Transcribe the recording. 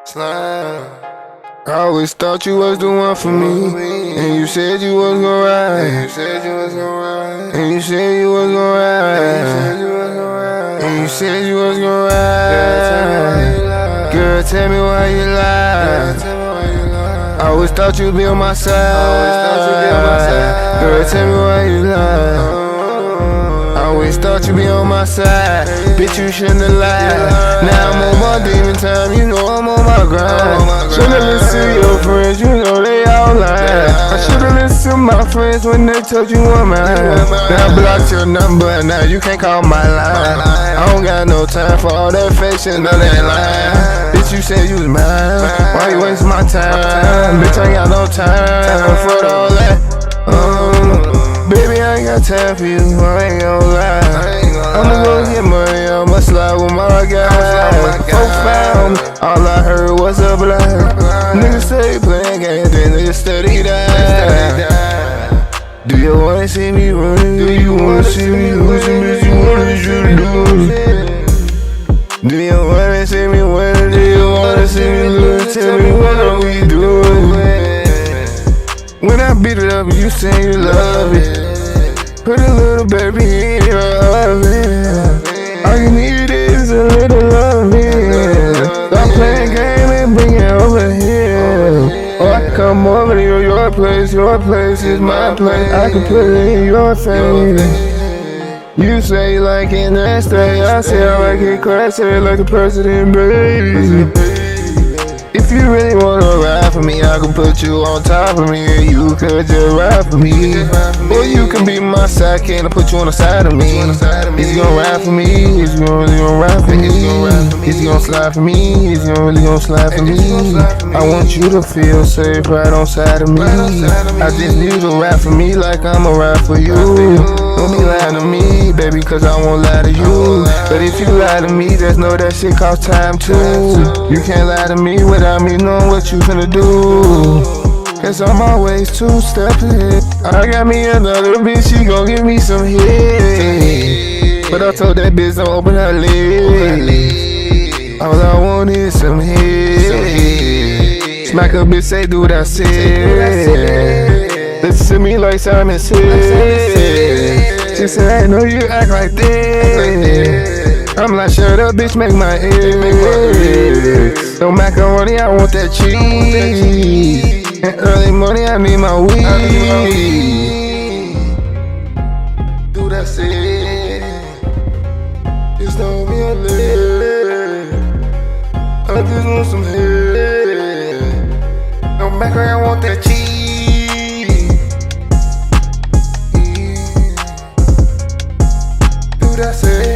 Slime. I always thought you was the one for me, and you said you was gon' ride, and you said you was gon' ride, and you said you was gon' ride, and you said you was gon' ride. Girl, tell me why you lie. I always thought you'd be on my side. Girl, tell me why you lie. I always thought you'd be on my side. Bitch, you shouldn't have lied. Now I'm on my demon time, you know I'm on my grind. Should've listened to your friends, you know they all lying. I should've listened to my friends when they told you I'm mine. Now I blocked your number, now you can't call my line. I don't got no time for all that fake shit, none of that lying. Bitch, you said you was mine, why you waste my time? Bitch, I ain't got no time for all that. Baby, I ain't got time for you, I ain't gon' lie. I'ma go get money, I'ma slide with my guys. Profound, all I heard was a blind. Niggas say playing games, then niggas steady die. Do you wanna see me running? Do you wanna see me losing? Bitch, you wanna shoot lose? Do you wanna see me winning? Do you wanna see me lose? Tell me what are we doing? When I beat it up, you say you love it. Put a little baby in your oven. All you need is a little loving. Stop playing game and bring it over here. Or I can come over to your place is my place. I can put it in your face. You say you like it nasty, I say I like it classy, like the president, baby. If you really wanna ride for me, I can put you on top of me, and you could just ride for me. Or you can be my sidekick and put you on the side of me. Is you gon' ride for me? Is you really gon' ride for me? Is you gon' slide for me? Is you really gon' slide for me? I want you to feel safe right on side of me. I just need you to ride for me like I'ma ride for you. Don't be lying to me, baby, cause I won't lie to you. But if you lie to me, just know that shit costs time too. You can't lie to me without me knowing what you finna do. Cause I'm always 2 steps ahead. I got me another bitch, she gon' give me some head. But I told that bitch don't open her leg. All I want is some head. Smack a bitch, say do what I said. Listen to me like Simon said. She said, I know you act like that. I'm like, shut up, bitch, make my eggs. No macaroni, I want that cheese. And early morning, I need my weed. Do that shit. Just don't be a leg. I just want some head. No macaroni, I want that cheese. Do that shit.